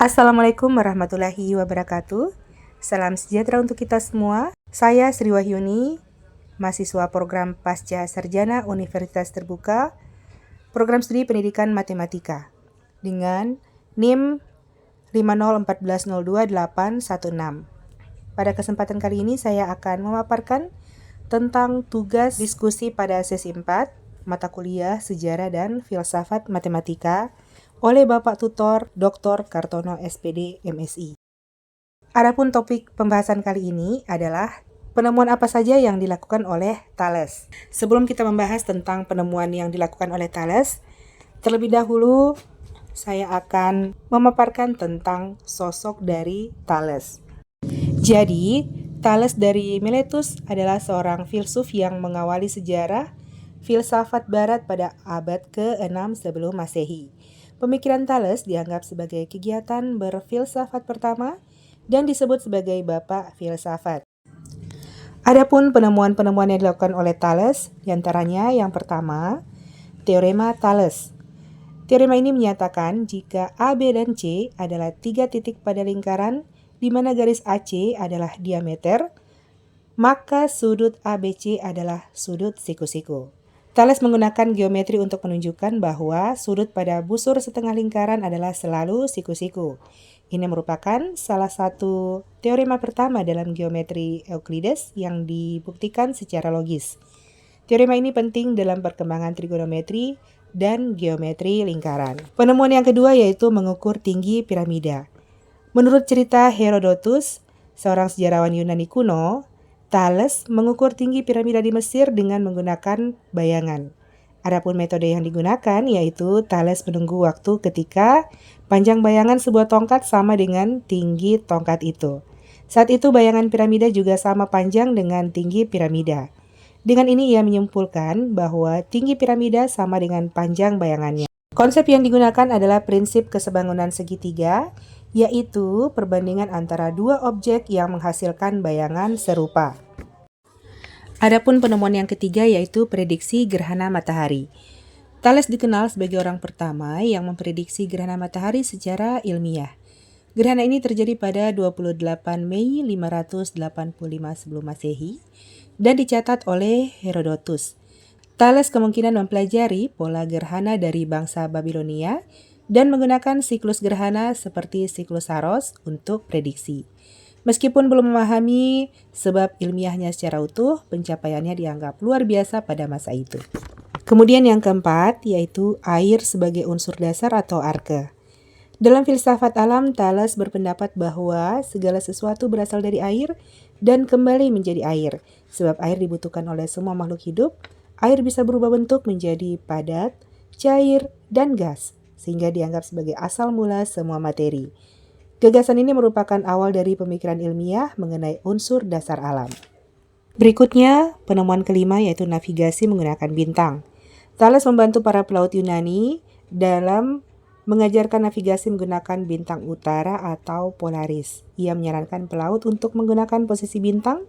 Assalamualaikum warahmatullahi wabarakatuh. Salam sejahtera untuk kita semua. Saya Sri Wahyuni, mahasiswa program Pasca Sarjana Universitas Terbuka, program studi pendidikan matematika, dengan NIM 501402816. Pada kesempatan kali ini saya akan memaparkan tentang tugas diskusi pada sesi 4, mata kuliah Sejarah dan Filsafat Matematika, oleh Bapak Tutor Dr. Kartono SPD MSI. Adapun topik pembahasan kali ini adalah penemuan apa saja yang dilakukan oleh Thales. Sebelum kita membahas tentang penemuan yang dilakukan oleh Thales, terlebih dahulu saya akan memaparkan tentang sosok dari Thales. Jadi, Thales dari Miletus adalah seorang filsuf yang mengawali sejarah filsafat barat pada abad ke-6 sebelum Masehi. Pemikiran Thales dianggap sebagai kegiatan berfilsafat pertama dan disebut sebagai bapak filsafat. Adapun penemuan-penemuan yang dilakukan oleh Thales, diantaranya yang pertama, Teorema Thales. Teorema ini menyatakan jika A, B, dan C adalah 3 titik pada lingkaran di mana garis AC adalah diameter, maka sudut ABC adalah sudut siku-siku. Thales menggunakan geometri untuk menunjukkan bahwa sudut pada busur setengah lingkaran adalah selalu siku-siku. Ini merupakan salah satu teorema pertama dalam geometri Euclides yang dibuktikan secara logis. Teorema ini penting dalam perkembangan trigonometri dan geometri lingkaran. Penemuan yang kedua yaitu mengukur tinggi piramida. Menurut cerita Herodotus, seorang sejarawan Yunani kuno, Thales mengukur tinggi piramida di Mesir dengan menggunakan bayangan. Adapun metode yang digunakan yaitu Thales menunggu waktu ketika panjang bayangan sebuah tongkat sama dengan tinggi tongkat itu. Saat itu bayangan piramida juga sama panjang dengan tinggi piramida. Dengan ini ia menyimpulkan bahwa tinggi piramida sama dengan panjang bayangannya. Konsep yang digunakan adalah prinsip kesebangunan segitiga, yaitu perbandingan antara dua objek yang menghasilkan bayangan serupa. Adapun penemuan yang ketiga yaitu prediksi gerhana matahari. Thales dikenal sebagai orang pertama yang memprediksi gerhana matahari secara ilmiah. Gerhana ini terjadi pada 28 Mei 585 sebelum Masehi dan dicatat oleh Herodotus. Thales kemungkinan mempelajari pola gerhana dari bangsa Babilonia dan menggunakan siklus gerhana seperti siklus Saros untuk prediksi. Meskipun belum memahami sebab ilmiahnya secara utuh, pencapaiannya dianggap luar biasa pada masa itu. Kemudian yang keempat yaitu air sebagai unsur dasar atau arke. Dalam filsafat alam, Thales berpendapat bahwa segala sesuatu berasal dari air dan kembali menjadi air. Sebab air dibutuhkan oleh semua makhluk hidup, air bisa berubah bentuk menjadi padat, cair, dan gas, sehingga dianggap sebagai asal mula semua materi. Gagasan ini merupakan awal dari pemikiran ilmiah mengenai unsur dasar alam. Berikutnya, penemuan kelima yaitu navigasi menggunakan bintang. Thales membantu para pelaut Yunani dalam mengajarkan navigasi menggunakan bintang utara atau Polaris. Ia menyarankan pelaut untuk menggunakan posisi bintang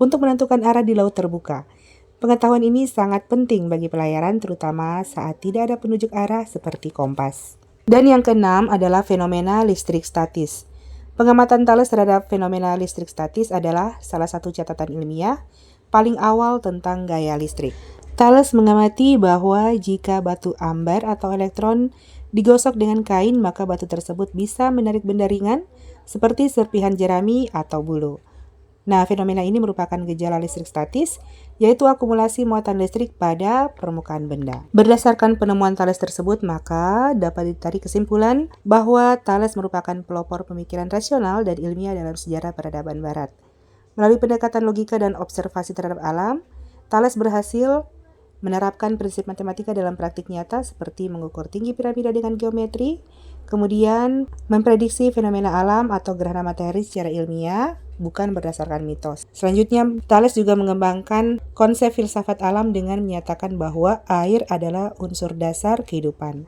untuk menentukan arah di laut terbuka. Pengetahuan ini sangat penting bagi pelayaran terutama saat tidak ada penunjuk arah seperti kompas. Dan yang keenam adalah fenomena listrik statis. Pengamatan Thales terhadap fenomena listrik statis adalah salah satu catatan ilmiah paling awal tentang gaya listrik. Thales mengamati bahwa jika batu ambar atau elektron digosok dengan kain, maka batu tersebut bisa menarik benda ringan seperti serpihan jerami atau bulu. Nah, fenomena ini merupakan gejala listrik statis, yaitu akumulasi muatan listrik pada permukaan benda. Berdasarkan penemuan Thales tersebut, maka dapat ditarik kesimpulan bahwa Thales merupakan pelopor pemikiran rasional dan ilmiah dalam sejarah peradaban barat. Melalui pendekatan logika dan observasi terhadap alam, Thales berhasil menerapkan prinsip matematika dalam praktik nyata seperti mengukur tinggi piramida dengan geometri, kemudian memprediksi fenomena alam atau gerhana matahari secara ilmiah, bukan berdasarkan mitos. Selanjutnya, Thales juga mengembangkan konsep filsafat alam dengan menyatakan bahwa air adalah unsur dasar kehidupan.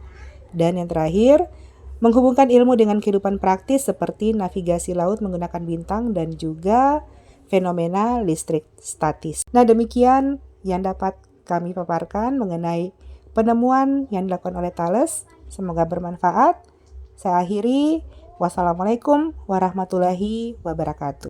Dan yang terakhir, menghubungkan ilmu dengan kehidupan praktis seperti navigasi laut menggunakan bintang dan juga fenomena listrik statis. Nah, demikian yang dapat kami paparkan mengenai penemuan yang dilakukan oleh Thales. Semoga bermanfaat. Saya akhiri. Wassalamualaikum warahmatullahi wabarakatuh.